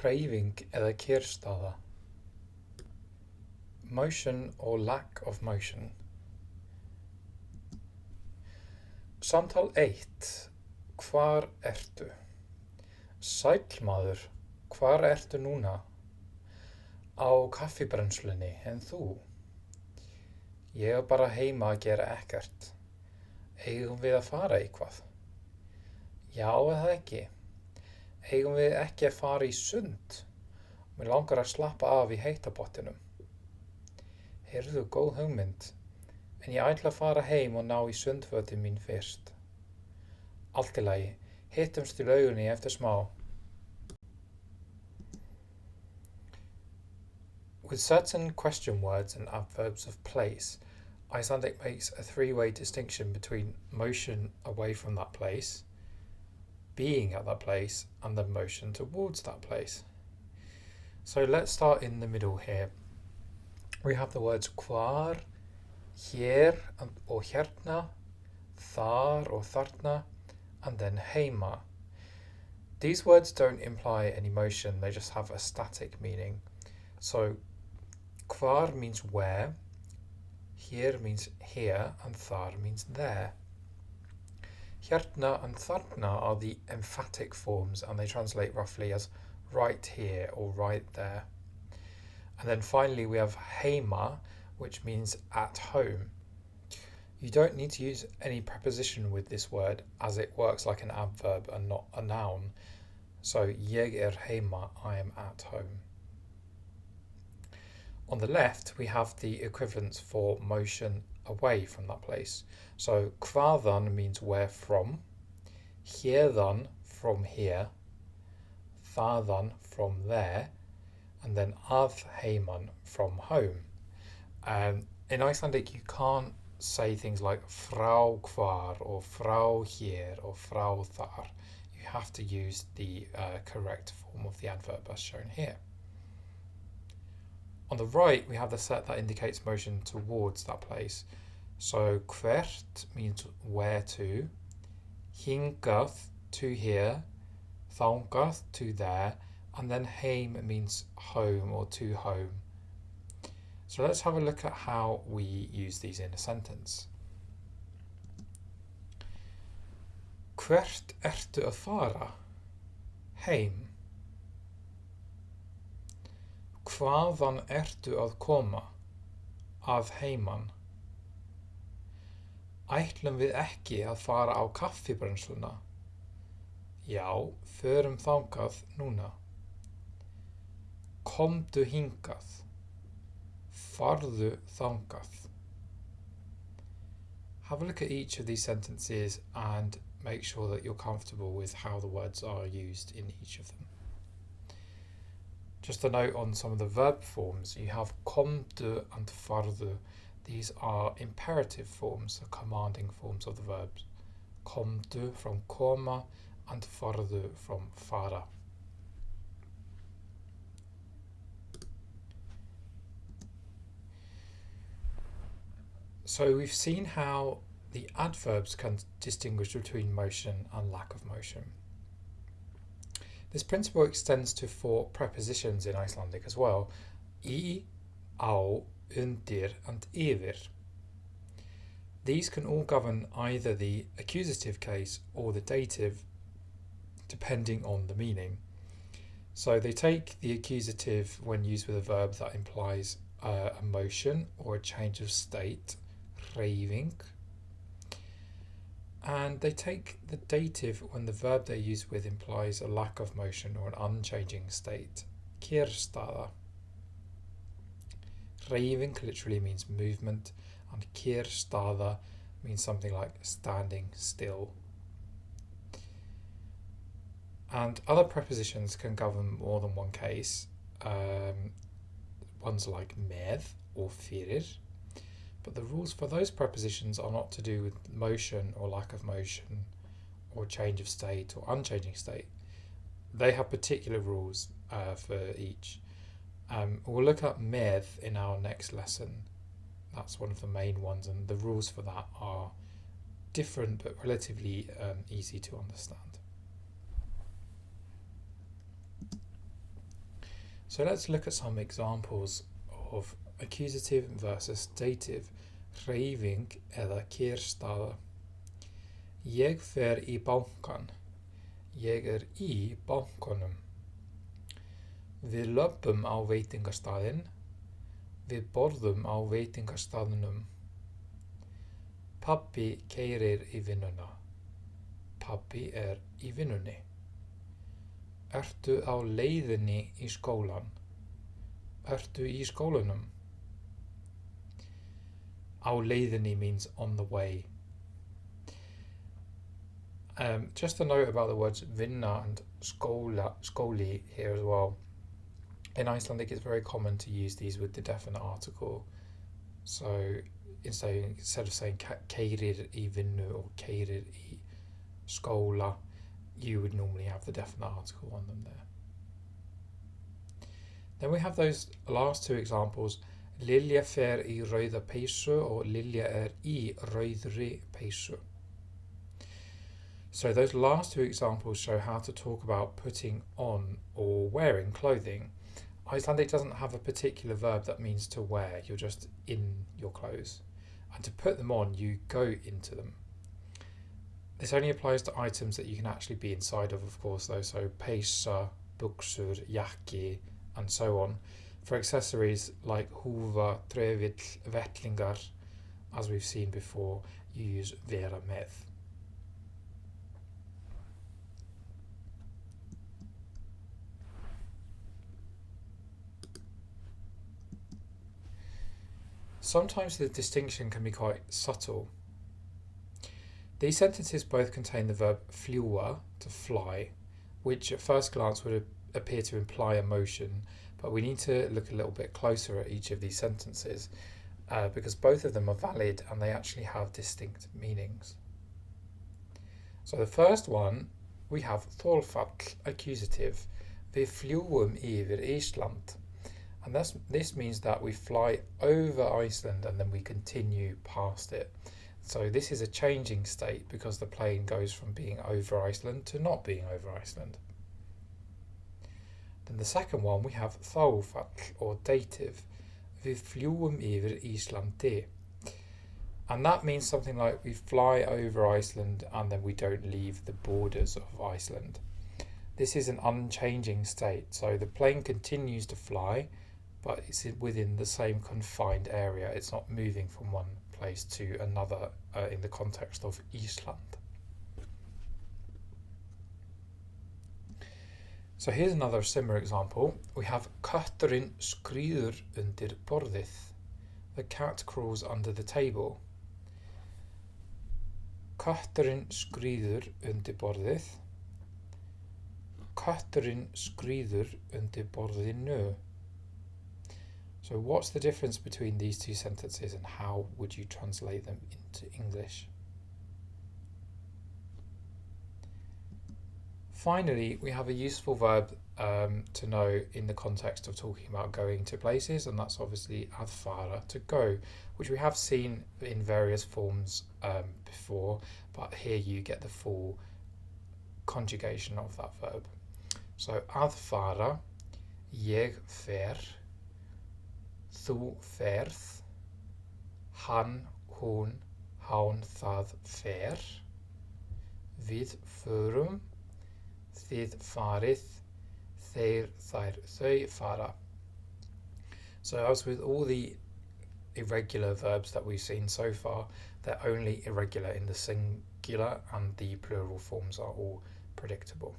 Hreyfing eða kyrrstaða. Motion or lack of motion. Samtal 1. Hvar ertu? Sæll maður, hvar ertu núna? Á kaffibrennslunni, en þú? Ég er bara heima að gera ekkert. Eigum við að fara eitthvað? Já, eða ekki? Eigum við ekki að fara í sund? Mér langar að slappa af í heita pottinum. Heyrðu, góð hugmynd, en ég ætla að fara heim og ná í sundfötin mín fyrst. Allt í lagi, hittumst í lauginni eftir smá. With certain question words and adverbs of place, Icelandic makes a three-way distinction between motion away from that place, being at that place, and then motion towards that place. So let's start in the middle here. We have the words hvar, hér or hérna, þar or þarna, and then heima. These words don't imply any motion, they just have a static meaning. So hvar means where, hér means here, and þar means there. Hérna and þarna are the emphatic forms, and they translate roughly as right here or right there. And then finally we have heima, which means at home. You don't need to use any preposition with this word, as it works like an adverb and not a noun. So ég er heima, I am at home. On the left we have the equivalents for motion away from that place. So hvaðan means where from, héðan from here, þaðan from there, and then að heiman from home. In Icelandic you can't say things like frá hvar or frá hér or frá þar. You have to use the correct form of the adverb as shown here. On the right we have the set that indicates motion towards that place. So hvert means where to, hingað to here, þangað to there, and then heim means home or to home. So let's have a look at how we use these in a sentence. Hvert ertu að fara? Heim. Hvaðan ertu að koma? Að heiman. Ætlum við ekki að fara á kaffibrennsluna? Já, förum þangað núna. Komdu hingað. Farðu þangað. Have a look at each of these sentences and make sure that you're comfortable with how the words are used in each of them. Just a note on some of the verb forms. You have komdu and farðu. These are imperative forms, the commanding forms of the verbs. Komdu from koma and farðu from fara. So we've seen how the adverbs can distinguish between motion and lack of motion. This principle extends to for prepositions in Icelandic as well. Í, á, undir, and yfir. These can all govern either the accusative case or the dative, depending on the meaning. So they take the accusative when used with a verb that implies a motion or a change of state, Hreyfing, and they take the dative when the verb they're used with implies a lack of motion or an unchanging state, kyrrstaða. Hreyfing literally means movement, and kyrrstaða means something like standing still. And other prepositions can govern more than one case. Ones like með or fyrir. But the rules for those prepositions are not to do with motion or lack of motion or change of state or unchanging state. They have particular rules for each. We'll look at með in our next lesson. That's one of the main ones, and the rules for that are different but relatively easy to understand. So let's look at some examples of accusative versus dative. Hreyfing eða kyrrstaða. Ég fer í bankann. Ég í bankanum. Við löbbum á veitingastaðinn. Við borðum á veitingastaðnum. Pabbi keyrir í vinnuna. Pabbi í vinnunni. Ertu á leiðinni í skólan? Ertu í skólanum? Á leiðinni means on the way. Just a note about the words vinna and skóli here as well. In Icelandic, it's very common to use these with the definite article. So instead of saying keyrir í vinnu or keyrir í skóla, you would normally have the definite article on them there. Then we have those last two examples. Lilja fer í rauða peysu or Lilja í rauðri peysu. So those last two examples show how to talk about putting on or wearing clothing. Icelandic doesn't have a particular verb that means to wear, you're just in your clothes. And to put them on, you go into them. This only applies to items that you can actually be inside of course, though, so peysa, buxur, jakki, and so on. For accessories like húfa, trefill, vettlingar, as we've seen before, you use vera með. Sometimes the distinction can be quite subtle. These sentences both contain the verb fljúga, to fly, which at first glance would appear to imply a motion, but we need to look a little bit closer at each of these sentences because both of them are valid and they actually have distinct meanings. So the first one, we have þolfall, accusative. Við fljúgum yfir Ísland. And this means that we fly over Iceland and then we continue past it. So this is a changing state because the plane goes from being over Iceland to not being over Iceland. Then the second one, we have þolfall or dative. Við fljúgum yfir Íslandi. And that means something like we fly over Iceland and then we don't leave the borders of Iceland. This is an unchanging state, so the plane continues to fly, but it's within the same confined area. It's not moving from one place to another in the context of Iceland. So here's another similar example. We have kötturinn skríður undir borðið. The cat crawls under the table. Kötturinn skríður undir borðið. Kötturinn skríður undir borðinu. So what's the difference between these two sentences and how would you translate them into English? Finally, we have a useful verb to know in the context of talking about going to places, and that's obviously að fara, to go, which we have seen in various forms before, but here you get the full conjugation of that verb. So að fara, ég fer, þú ferð, hann, hún, hán, það fer, við förum, þið farið, þeir, þær, þau fara. So as with all the irregular verbs that we've seen so far, they're only irregular in the singular and the plural forms are all predictable.